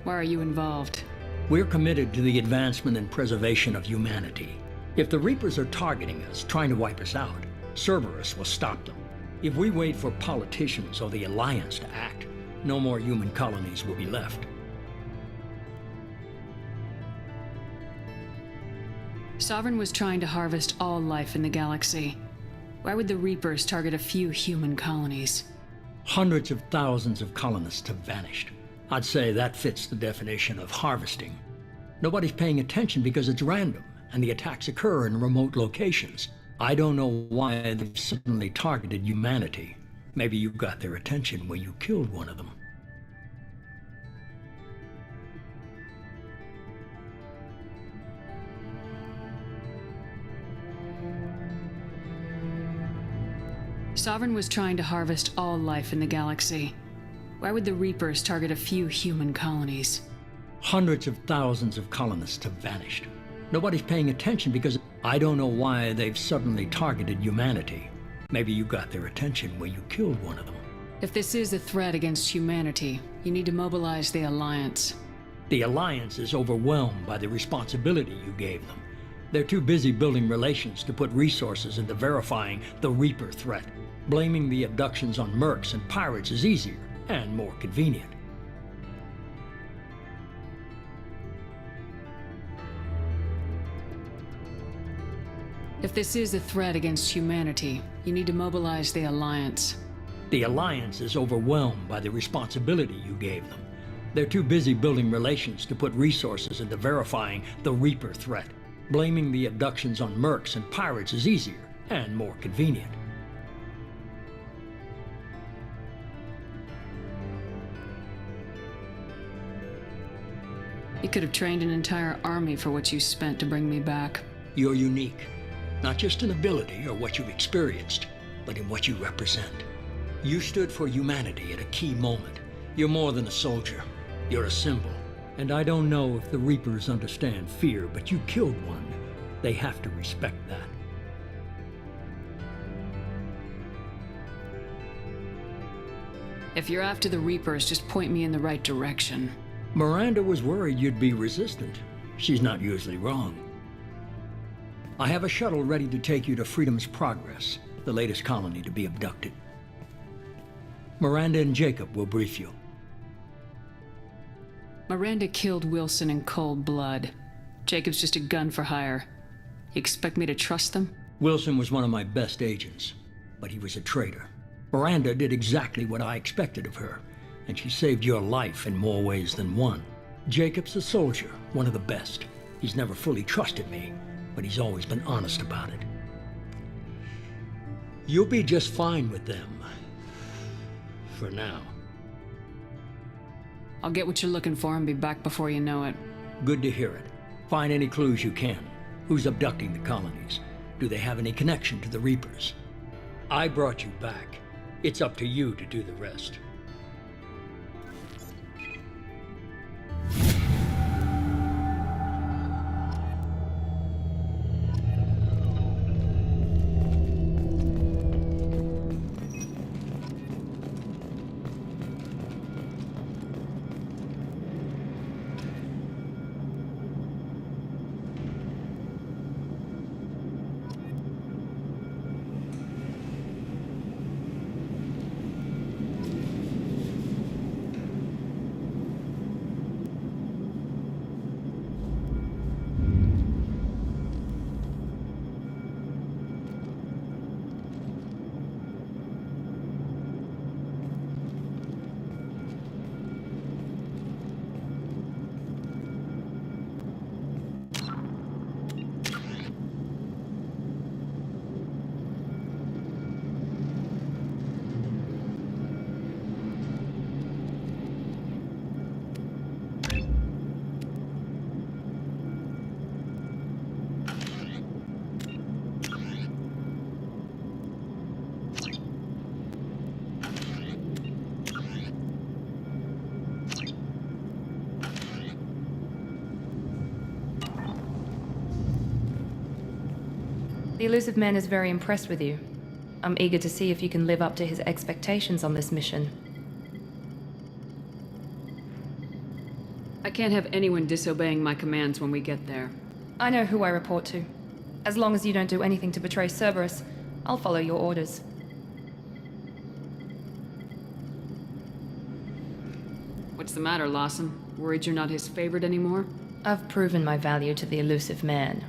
Why are you involved? We're committed to the advancement and preservation of humanity. If the Reapers are targeting us, trying to wipe us out, Cerberus will stop them. If we wait for politicians or the Alliance to act, no more human colonies will be left. Sovereign was trying to harvest all life in the galaxy. Why would the Reapers target a few human colonies? Hundreds of thousands of colonists have vanished. I'd say that fits the definition of harvesting. Nobody's paying attention because it's random, and the attacks occur in remote locations. I don't know why they've suddenly targeted humanity. Maybe you got their attention when you killed one of them. Sovereign was trying to harvest all life in the galaxy. Why would the Reapers target a few human colonies? Hundreds of thousands of colonists have vanished. Nobody's paying attention because I don't know why they've suddenly targeted humanity. Maybe you got their attention when you killed one of them. If this is a threat against humanity, you need to mobilize the Alliance. The Alliance is overwhelmed by the responsibility you gave them. They're too busy building relations to put resources into verifying the Reaper threat. Blaming the abductions on mercs and pirates is easier and more convenient. If this is a threat against humanity, you need to mobilize the Alliance. The Alliance is overwhelmed by the responsibility you gave them. They're too busy building relations to put resources into verifying the Reaper threat. Blaming the abductions on mercs and pirates is easier and more convenient. You could have trained an entire army for what you spent to bring me back. You're unique, not just in ability or what you've experienced, but in what you represent. You stood for humanity at a key moment. You're more than a soldier. You're a symbol. And I don't know if the Reapers understand fear, but you killed one. They have to respect that. If you're after the Reapers, just point me in the right direction. Miranda was worried you'd be resistant. She's not usually wrong. I have a shuttle ready to take you to Freedom's Progress, the latest colony to be abducted. Miranda and Jacob will brief you. Miranda killed Wilson in cold blood. Jacob's just a gun for hire. You expect me to trust them? Wilson was one of my best agents, but he was a traitor. Miranda did exactly what I expected of her, and she saved your life in more ways than one. Jacob's a soldier, one of the best. He's never fully trusted me, but he's always been honest about it. You'll be just fine with them. For now. I'll get what you're looking for and be back before you know it. Good to hear it. Find any clues you can. Who's abducting the colonies? Do they have any connection to the Reapers? I brought you back. It's up to you to do the rest. The Elusive Man is very impressed with you. I'm eager to see if you can live up to his expectations on this mission. I can't have anyone disobeying my commands when we get there. I know who I report to. As long as you don't do anything to betray Cerberus, I'll follow your orders. What's the matter, Lawson? Worried you're not his favorite anymore? I've proven my value to the Elusive Man.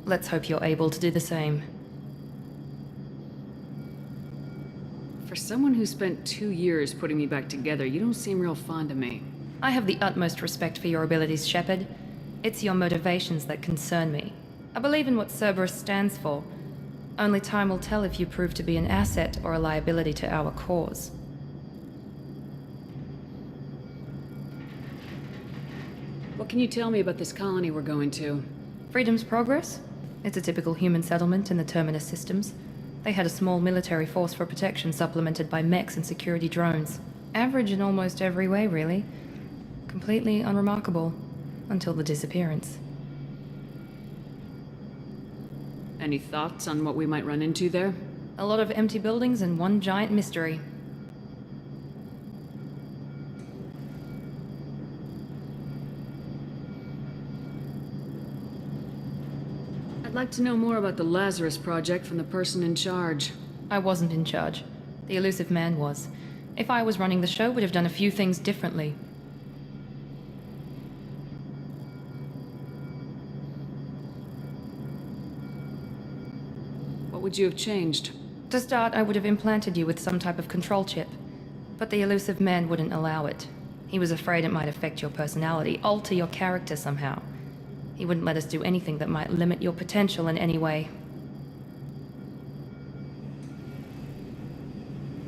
Let's hope you're able to do the same. For someone who spent 2 years putting me back together, you don't seem real fond of me. I have the utmost respect for your abilities, Shepard. It's your motivations that concern me. I believe in what Cerberus stands for. Only time will tell if you prove to be an asset or a liability to our cause. What can you tell me about this colony we're going to? Freedom's Progress? It's a typical human settlement in the Terminus systems. They had a small military force for protection supplemented by mechs and security drones. Average in almost every way, really. Completely unremarkable. Until the disappearance. Any thoughts on what we might run into there? A lot of empty buildings and one giant mystery. I'd like to know more about the Lazarus Project from the person in charge. I wasn't in charge. The Elusive Man was. If I was running the show, would have done a few things differently. What would you have changed? To start, I would have implanted you with some type of control chip. But the Elusive Man wouldn't allow it. He was afraid it might affect your personality, alter your character somehow. He wouldn't let us do anything that might limit your potential in any way.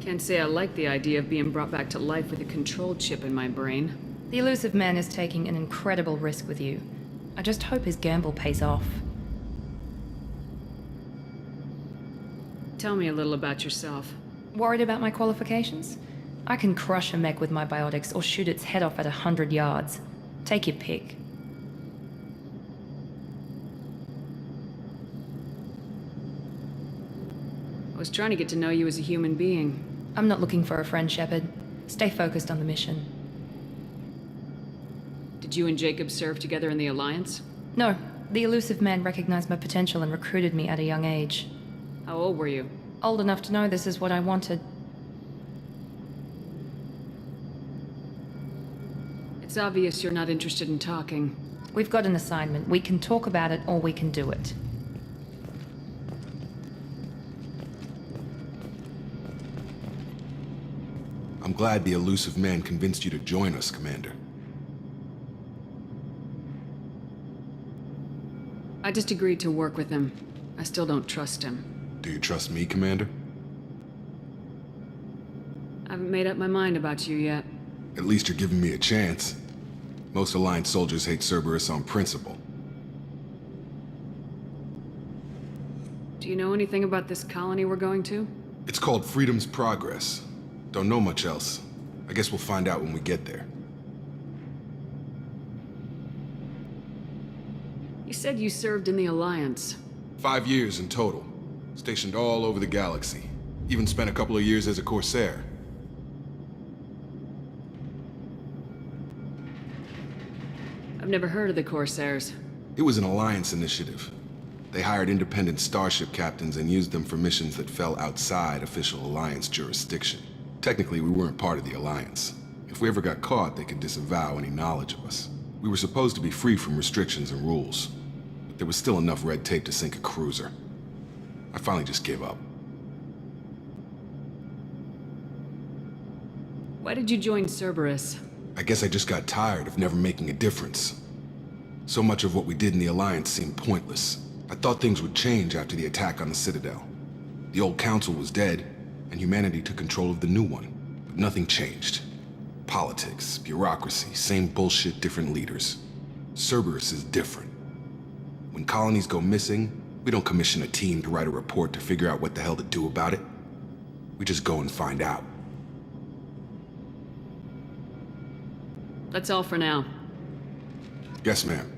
Can't say I like the idea of being brought back to life with a control chip in my brain. The Elusive Man is taking an incredible risk with you. I just hope his gamble pays off. Tell me a little about yourself. Worried about my qualifications? I can crush a mech with my biotics or shoot its head off at 100 yards. Take your pick. I was trying to get to know you as a human being. I'm not looking for a friend, Shepard. Stay focused on the mission. Did you and Jacob serve together in the Alliance? No. The Elusive Man recognized my potential and recruited me at a young age. How old were you? Old enough to know this is what I wanted. It's obvious you're not interested in talking. We've got an assignment. We can talk about it or we can do it. I'm glad the Elusive Man convinced you to join us, Commander. I just agreed to work with him. I still don't trust him. Do you trust me, Commander? I haven't made up my mind about you yet. At least you're giving me a chance. Most Alliance soldiers hate Cerberus on principle. Do you know anything about this colony we're going to? It's called Freedom's Progress. Don't know much else. I guess we'll find out when we get there. You said you served in the Alliance. 5 years in total. Stationed all over the galaxy. Even spent a couple of years as a Corsair. I've never heard of the Corsairs. It was an Alliance initiative. They hired independent starship captains and used them for missions that fell outside official Alliance jurisdiction. Technically, we weren't part of the Alliance. If we ever got caught, they could disavow any knowledge of us. We were supposed to be free from restrictions and rules, but there was still enough red tape to sink a cruiser. I finally just gave up. Why did you join Cerberus? I guess I just got tired of never making a difference. So much of what we did in the Alliance seemed pointless. I thought things would change after the attack on the Citadel. The old council was dead, and humanity took control of the new one. But nothing changed. Politics, bureaucracy, same bullshit, different leaders. Cerberus is different. When colonies go missing, we don't commission a team to write a report to figure out what the hell to do about it. We just go and find out. That's all for now. Yes, ma'am.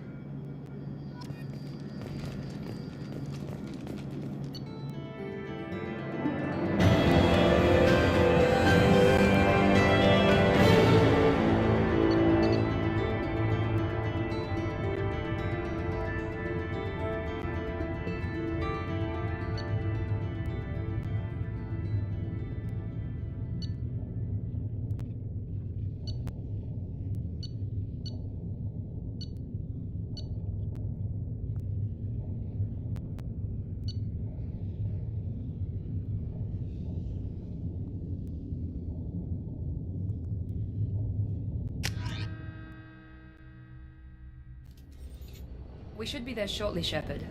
We should be there shortly, Shepard.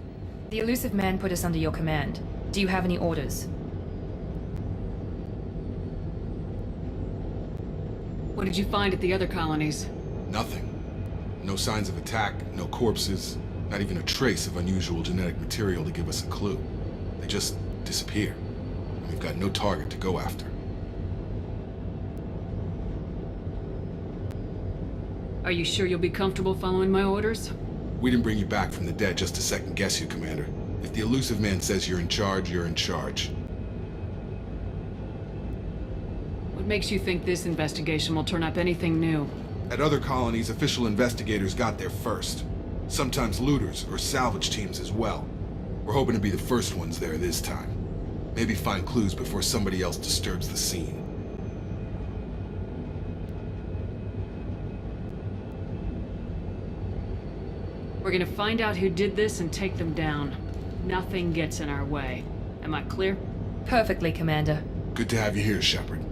The elusive man put us under your command. Do you have any orders? What did you find at the other colonies? Nothing. No signs of attack, no corpses, not even a trace of unusual genetic material to give us a clue. They just disappear. And we've got no target to go after. Are you sure you'll be comfortable following my orders? We didn't bring you back from the dead just to second guess you, Commander. If the elusive man says you're in charge, you're in charge. What makes you think this investigation will turn up anything new? At other colonies, official investigators got there first. Sometimes looters or salvage teams as well. We're hoping to be the first ones there this time. Maybe find clues before somebody else disturbs the scene. We're gonna find out who did this and take them down. Nothing gets in our way. Am I clear? Perfectly, Commander. Good to have you here, Shepard.